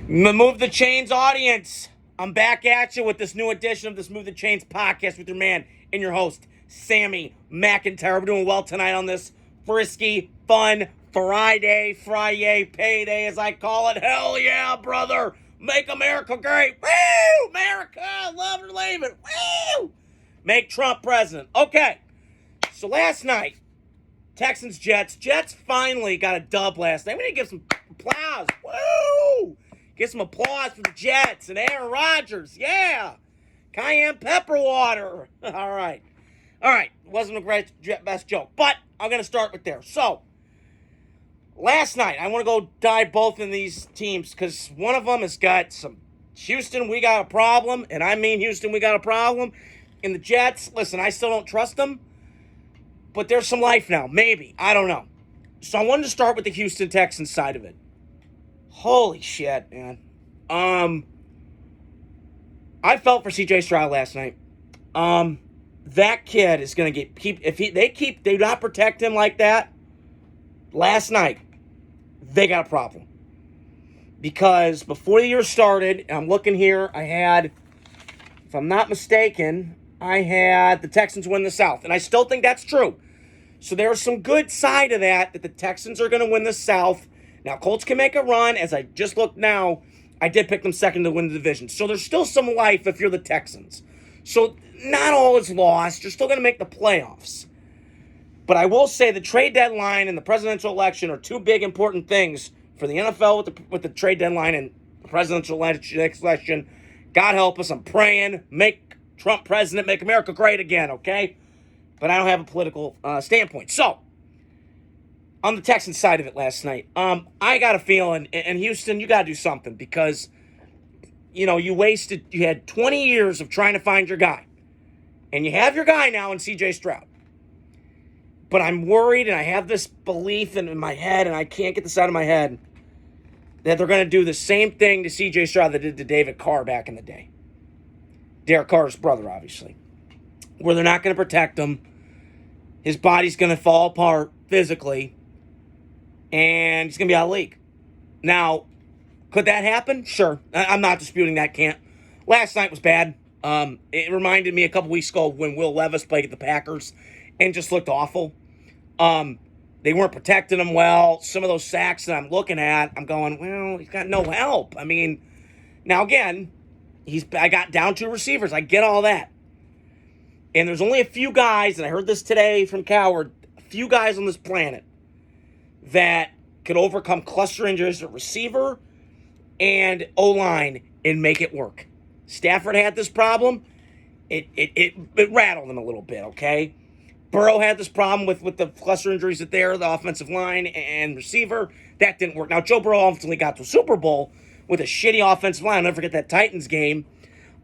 Move the Chains audience. I'm back at you with this new edition of this Move the Chains podcast with your man and your host, Sammy McIntyre. We're doing well tonight on this frisky, fun Friday, payday as I call it. Hell yeah, brother. Make America great. Woo! America, love or leave it. Woo! Make Trump president. Okay, so last night, Texans, Jets. Jets finally got a dub last night. We need to give some applause. Woo! Get some applause for the Jets and Aaron Rodgers. Yeah. Cayenne pepper water. All right. Wasn't a best joke, but I'm going to start with there. So, last night, I want to go dive both in these teams because one of them has got some Houston, we got a problem. And I mean Houston, we got a problem. And the Jets, listen, I still don't trust them. But there's some life now. Maybe. I don't know. So I wanted to start with the Houston Texans side of it. Holy shit, man. I felt for CJ Stroud last night. That kid is gonna they do not protect him like that. Last night, they got a problem. Because before the year started, I'm looking here, I had, if I'm not mistaken, I had the Texans win the South. And I still think that's true. So there's some good side of that the Texans are going to win the South. Now, Colts can make a run. As I just looked now, I did pick them second to win the division. So there's still some life if you're the Texans. So not all is lost. You're still going to make the playoffs. But I will say the trade deadline and the presidential election are two big important things for the NFL with the trade deadline and the presidential election. God help us. I'm praying. Make Trump president. Make America great again, okay? But I don't have a political standpoint. So, on the Texans side of it last night, I got a feeling, and Houston, you got to do something because, you had 20 years of trying to find your guy. And you have your guy now in CJ Stroud. But I'm worried, and I have this belief in my head, and I can't get this out of my head, that they're going to do the same thing to CJ Stroud that did to David Carr back in the day. Derek Carr's brother, obviously. Where they're not going to protect him. His body's going to fall apart physically. And he's going to be out of the league. Now, could that happen? Sure. I'm not disputing that can't. Last night was bad. It reminded me a couple weeks ago when Will Levis played at the Packers and just looked awful. They weren't protecting him well. Some of those sacks that I'm looking at, I'm going, well, he's got no help. I mean, now again, I got down two receivers. I get all that. And there's only a few guys, and I heard this today from Coward, a few guys on this planet that could overcome cluster injuries at receiver and O-line and make it work. Stafford had this problem. It rattled him a little bit, okay? Burrow had this problem with the cluster injuries the offensive line and receiver. That didn't work. Now, Joe Burrow ultimately got to the Super Bowl with a shitty offensive line. I'll never forget that Titans game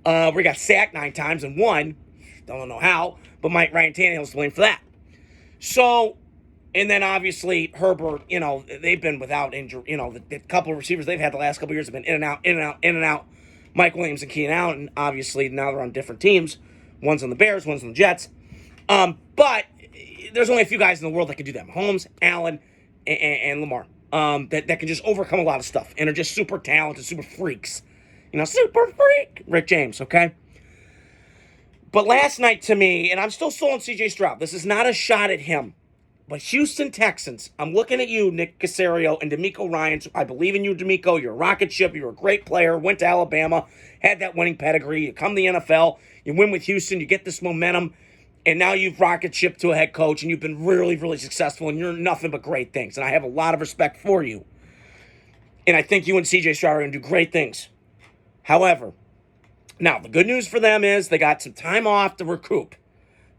where he got sacked 9 times and won. Don't know how, but Ryan Tannehill's to blame for that. So, and then obviously Herbert, they've been without injury. The couple of receivers they've had the last couple of years have been in and out. Mike Williams and Keenan Allen, obviously now they're on different teams. One's on the Bears, one's on the Jets. But there's only a few guys in the world that can do that. Mahomes, Allen, and Lamar. That can just overcome a lot of stuff and are just super talented, super freaks. Super freak. Rick James, okay? But last night to me, and I'm still sold on CJ Stroud. This is not a shot at him. But Houston Texans, I'm looking at you, Nick Caserio and DeMeco Ryans. I believe in you, DeMeco. You're a rocket ship. You're a great player. Went to Alabama. Had that winning pedigree. You come to the NFL. You win with Houston. You get this momentum. And now you've rocket shipped to a head coach. And you've been really, really successful. And you're nothing but great things. And I have a lot of respect for you. And I think you and CJ Stroud are going to do great things. However, now, the good news for them is they got some time off to recoup.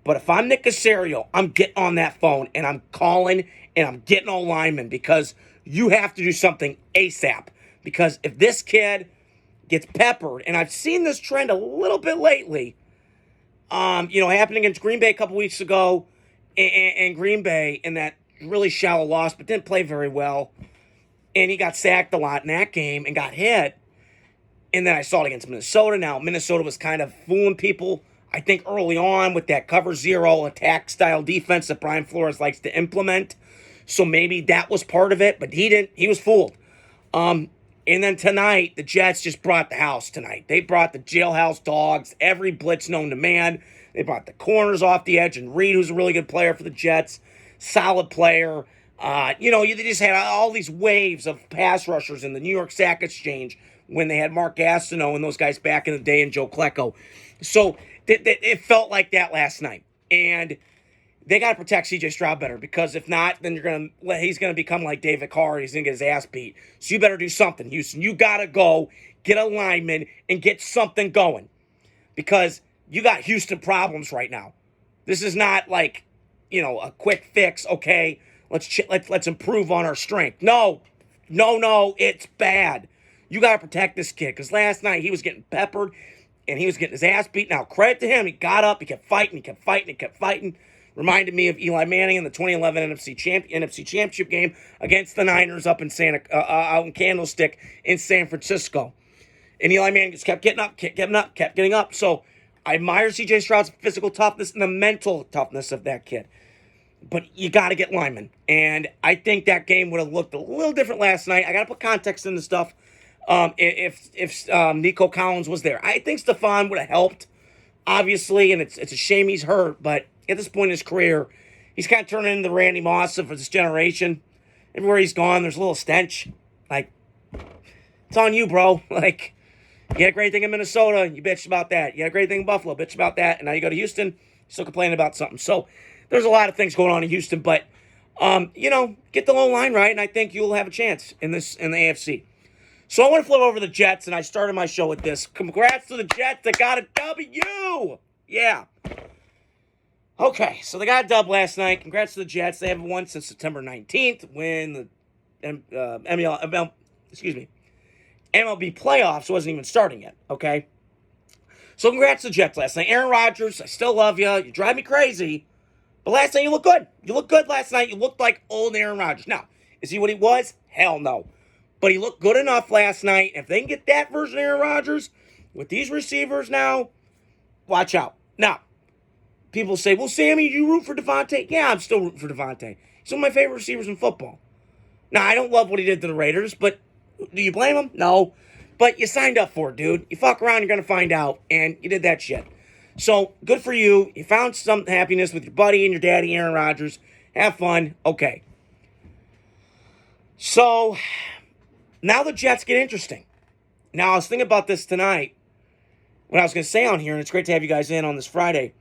But if I'm Nick Caserio, I'm getting on that phone and I'm calling and I'm getting all linemen because you have to do something ASAP. Because if this kid gets peppered, and I've seen this trend a little bit lately, happening against Green Bay a couple weeks ago, and Green Bay in that really shallow loss, but didn't play very well. And he got sacked a lot in that game and got hit. And then I saw it against Minnesota. Now, Minnesota was kind of fooling people, I think, early on with that cover zero attack style defense that Brian Flores likes to implement. So maybe that was part of it, but he didn't. He was fooled. And then tonight, the Jets just brought the house tonight. They brought the jailhouse dogs, every blitz known to man. They brought the corners off the edge, and Reed, who's a really good player for the Jets, solid player. They just had all these waves of pass rushers in the New York Sack Exchange when they had Mark Gastineau and those guys back in the day and Joe Klecko. So it felt like that last night. And they got to protect C.J. Stroud better, because if not, then he's going to become like David Carr. He's going to get his ass beat. So you better do something, Houston. You got to go get a lineman and get something going, because you got Houston problems right now. This is not like, a quick fix. Okay, let's improve on our strength. No, it's bad. You got to protect this kid, because last night he was getting peppered and he was getting his ass beat. Now, credit to him. He got up, he kept fighting. Reminded me of Eli Manning in the 2011 NFC Championship game against the Niners up in out in Candlestick in San Francisco. And Eli Manning just kept getting up, kept getting up. So I admire C.J. Stroud's physical toughness and the mental toughness of that kid. But you got to get linemen. And I think that game would have looked a little different last night. I got to put context into stuff. If Nico Collins was there, I think Stephon would have helped, obviously, and it's a shame he's hurt, but at this point in his career, he's kind of turning into the Randy Moss of this generation. Everywhere he's gone, there's a little stench. Like, it's on you, bro. Like, you had a great thing in Minnesota, you bitched about that. You had a great thing in Buffalo, bitched about that. And now you go to Houston, still complaining about something. So, there's a lot of things going on in Houston, but, get the low line right, and I think you'll have a chance in the AFC. So, I want to flip over the Jets, and I started my show with this. Congrats to the Jets, they got a W! Yeah. Okay, so they got a dub last night. Congrats to the Jets. They haven't won since September 19th when the MLB playoffs wasn't even starting yet, okay? So congrats to the Jets last night. Aaron Rodgers, I still love you. You drive me crazy. But last night you looked good. You looked good last night. You looked like old Aaron Rodgers. Now, is he what he was? Hell no. But he looked good enough last night. If they can get that version of Aaron Rodgers with these receivers now, watch out. Now, people say, well, Sammy, you root for Devontae? Yeah, I'm still rooting for Devontae. He's one of my favorite receivers in football. Now, I don't love what he did to the Raiders, but do you blame him? No. But you signed up for it, dude. You fuck around, you're going to find out, and you did that shit. So, good for you. You found some happiness with your buddy and your daddy, Aaron Rodgers. Have fun. Okay. So, now the Jets get interesting. Now, I was thinking about this tonight, what I was going to say on here, and it's great to have you guys in on this Friday.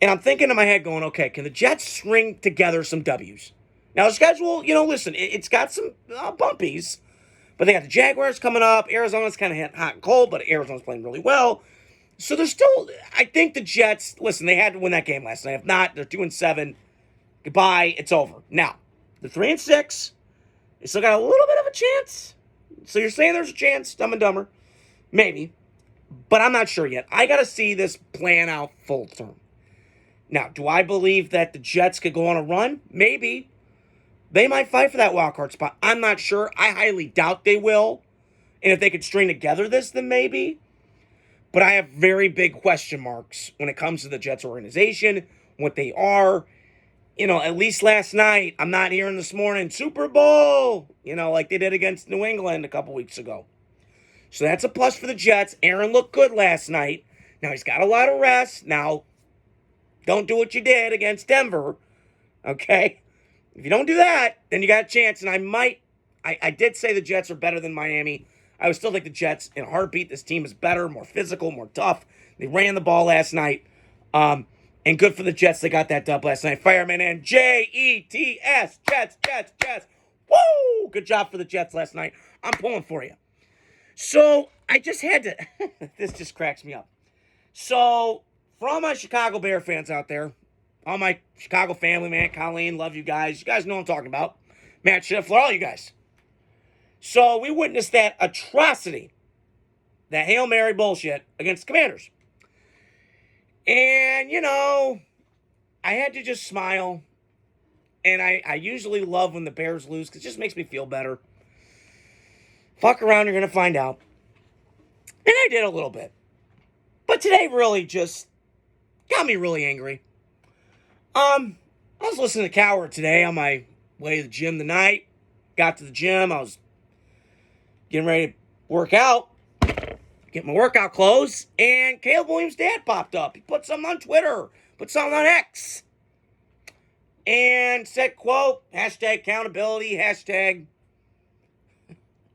And I'm thinking in my head going, okay, can the Jets string together some W's? Now, the schedule, listen, it's got some bumpies. But they got the Jaguars coming up. Arizona's kind of hot and cold, but Arizona's playing really well. So there's still, I think the Jets, listen, they had to win that game last night. If not, they're 2-7. Goodbye, it's over. Now, they're 3-6. They still got a little bit of a chance. So you're saying there's a chance, Dumb and Dumber? Maybe. But I'm not sure yet. I got to see this plan out full term. Now, do I believe that the Jets could go on a run? Maybe. They might fight for that wild card spot. I'm not sure. I highly doubt they will. And if they could string together this, then maybe. But I have very big question marks when it comes to the Jets organization, what they are. At least last night, I'm not hearing this morning, Super Bowl, like they did against New England a couple weeks ago. So that's a plus for the Jets. Aaron looked good last night. Now, he's got a lot of rest. Now, don't do what you did against Denver, okay? If you don't do that, then you got a chance. And I did say the Jets are better than Miami. I would still think the Jets, in a heartbeat, this team is better, more physical, more tough. They ran the ball last night. And good for the Jets. They got that dub last night. Fireman and Jets, Jets. Woo! Good job for the Jets last night. I'm pulling for you. So, I just had to... this just cracks me up. So, for all my Chicago Bear fans out there, all my Chicago family, man, Colleen, love you guys. You guys know what I'm talking about. Matt Schiffler, all you guys. So, we witnessed that atrocity, that Hail Mary bullshit against the Commanders. And, I had to just smile. And I usually love when the Bears lose because it just makes me feel better. Fuck around, you're going to find out. And I did a little bit. But today really just got me really angry. I was listening to Coward today on my way to the gym tonight. Got to the gym. I was getting ready to work out, get my workout clothes, and Caleb Williams' dad popped up. He put something on Twitter, put something on X, and said, quote, hashtag accountability, hashtag,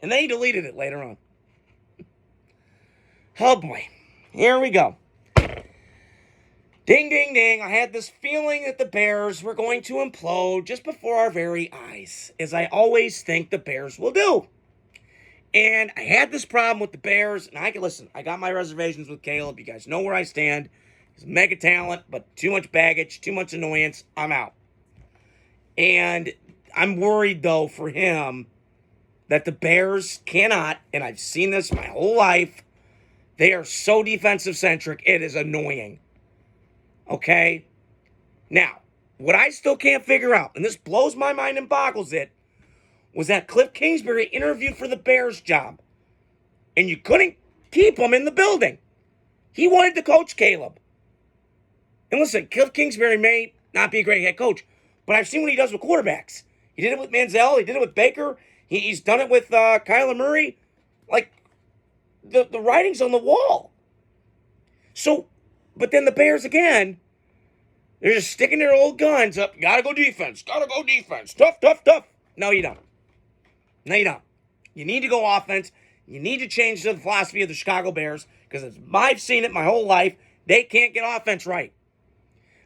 and then he deleted it later on. Oh boy, here we go. Ding, ding, ding. I had this feeling that the Bears were going to implode just before our very eyes, as I always think the Bears will do. And I had this problem with the Bears, and I got my reservations with Caleb. You guys know where I stand. He's a mega talent, but too much baggage, too much annoyance. I'm out. And I'm worried, though, for him that the Bears cannot, and I've seen this my whole life, they are so defensive-centric, it is annoying. Okay? Now, what I still can't figure out, and this blows my mind and boggles it, was that Cliff Kingsbury interviewed for the Bears job. And you couldn't keep him in the building. He wanted to coach Caleb. And listen, Cliff Kingsbury may not be a great head coach, but I've seen what he does with quarterbacks. He did it with Manziel. He did it with Baker. He's done it with Kyler Murray. Like, the writing's on the wall. So, but then the Bears, again, they're just sticking their old guns up. Gotta go defense. Gotta go defense. Tough, tough, tough. No, you don't. No, you don't. You need to go offense. You need to change the philosophy of the Chicago Bears, because I've seen it my whole life. They can't get offense right.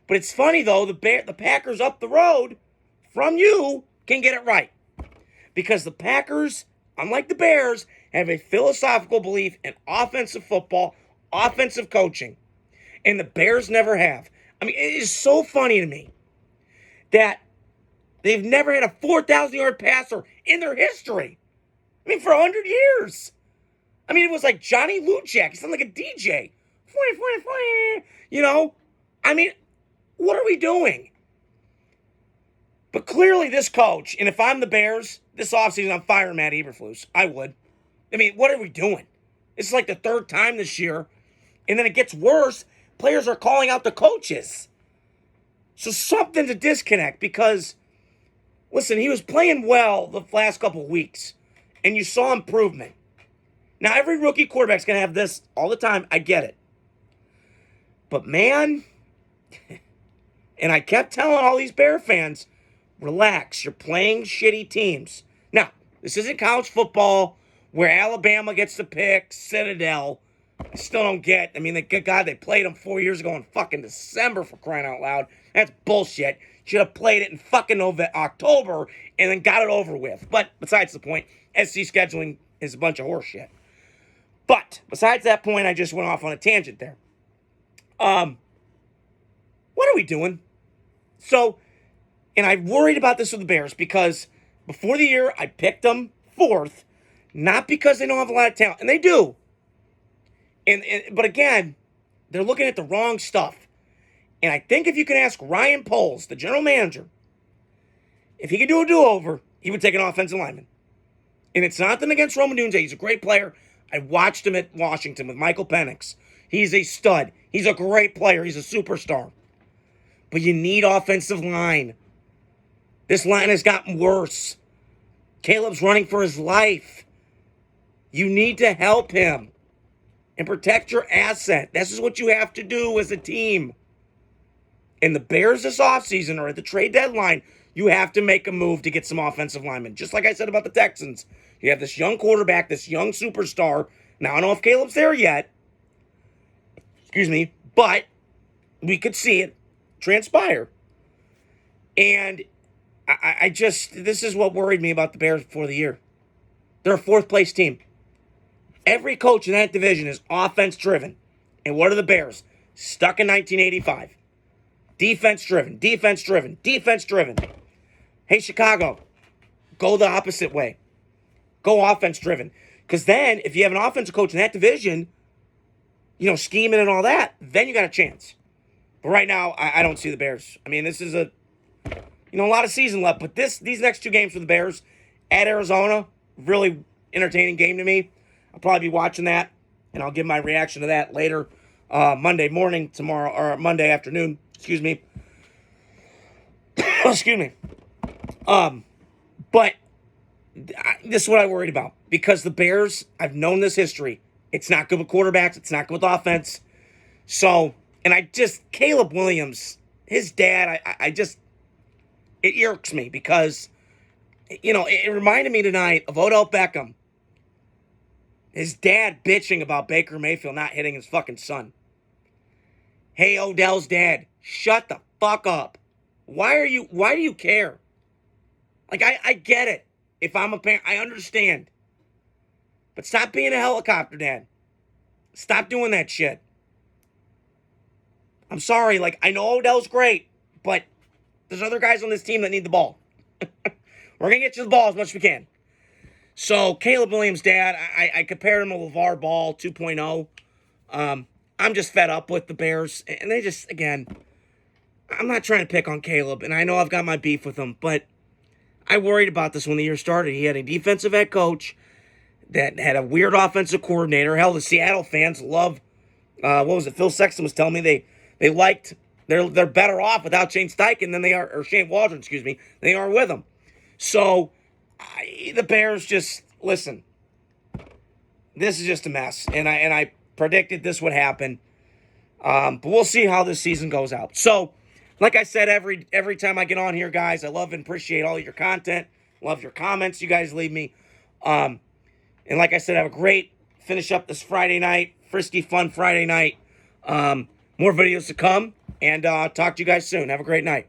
But it's funny, though, the Packers up the road from you can get it right. Because the Packers, unlike the Bears, have a philosophical belief in offensive football, offensive coaching. And the Bears never have. I mean, it is so funny to me that they've never had a 4,000-yard passer in their history. I mean, for 100 years. I mean, it was like Johnny Luchak. He sounded like a DJ. You know? I mean, what are we doing? But clearly this coach, and if I'm the Bears, this offseason I'm firing Matt Eberflus. I would. I mean, what are we doing? It's like the third time this year. And then it gets worse. Players are calling out the coaches. So something's a disconnect, because, listen, he was playing well the last couple of weeks. And you saw improvement. Now, every rookie quarterback's going to have this all the time. I get it. But, man, and I kept telling all these Bear fans, relax. You're playing shitty teams. Now, this isn't college football where Alabama gets the pick, Citadel. I still don't get. I mean, they played them 4 years ago in fucking December, for crying out loud. That's bullshit. Should have played it in fucking October and then got it over with. But besides the point, SC scheduling is a bunch of horse shit. But besides that point, I just went off on a tangent there. What are we doing? So, and I worried about this with the Bears, because before the year, I picked them fourth, not because they don't have a lot of talent, and they do. But again, they're looking at the wrong stuff. And I think if you can ask Ryan Poles, the general manager, if he could do a do-over, he would take an offensive lineman. And it's nothing against Roman Dunze. He's a great player. I watched him at Washington with Michael Penix. He's a stud. He's a great player. He's a superstar. But you need offensive line. This line has gotten worse. Caleb's running for his life. You need to help him and protect your asset. This is what you have to do as a team. And the Bears this offseason, or at the trade deadline, you have to make a move to get some offensive linemen. Just like I said about the Texans. You have this young quarterback, this young superstar. Now, I don't know if Caleb's there yet. Excuse me. But we could see it transpire. And this is what worried me about the Bears before the year. They're a fourth-place team. Every coach in that division is offense-driven. And what are the Bears? Stuck in 1985. Defense-driven, defense-driven, defense-driven. Hey, Chicago, go the opposite way. Go offense-driven. Because then, if you have an offensive coach in that division, scheming and all that, then you got a chance. But right now, I don't see the Bears. I mean, this is a lot of season left. But these next two games for the Bears at Arizona, really entertaining game to me. I'll probably be watching that, and I'll give my reaction to that later Monday morning, tomorrow, or Monday afternoon. Excuse me. Excuse me. But this is what I worried about. because the Bears, I've known this history. It's not good with quarterbacks. It's not good with offense. So, and Caleb Williams, his dad, it irks me because, it reminded me tonight of Odell Beckham. His dad bitching about Baker Mayfield not hitting his fucking son. Hey, Odell's dad, shut the fuck up. Why do you care? Like, I get it. If I'm a parent, I understand. But stop being a helicopter dad. Stop doing that shit. I'm sorry, like, I know Odell's great, but there's other guys on this team that need the ball. We're going to get you the ball as much as we can. So, Caleb Williams' dad, I compared him to LeVar Ball 2.0. I'm just fed up with the Bears. And they just, again, I'm not trying to pick on Caleb, and I know I've got my beef with him, but I worried about this when the year started. He had a defensive head coach that had a weird offensive coordinator. Hell, the Seattle fans love, Phil Sexton was telling me they liked, they're better off without Shane Steichen than they are, or Shane Waldron, excuse me, they are with him. So, the Bears just, listen, this is just a mess. And I predicted this would happen. But we'll see how this season goes out. So, like I said, every time I get on here, guys, I love and appreciate all your content. Love your comments you guys leave me. And like I said, have a great finish up this Friday night. Frisky, fun Friday night. More videos to come. And talk to you guys soon. Have a great night.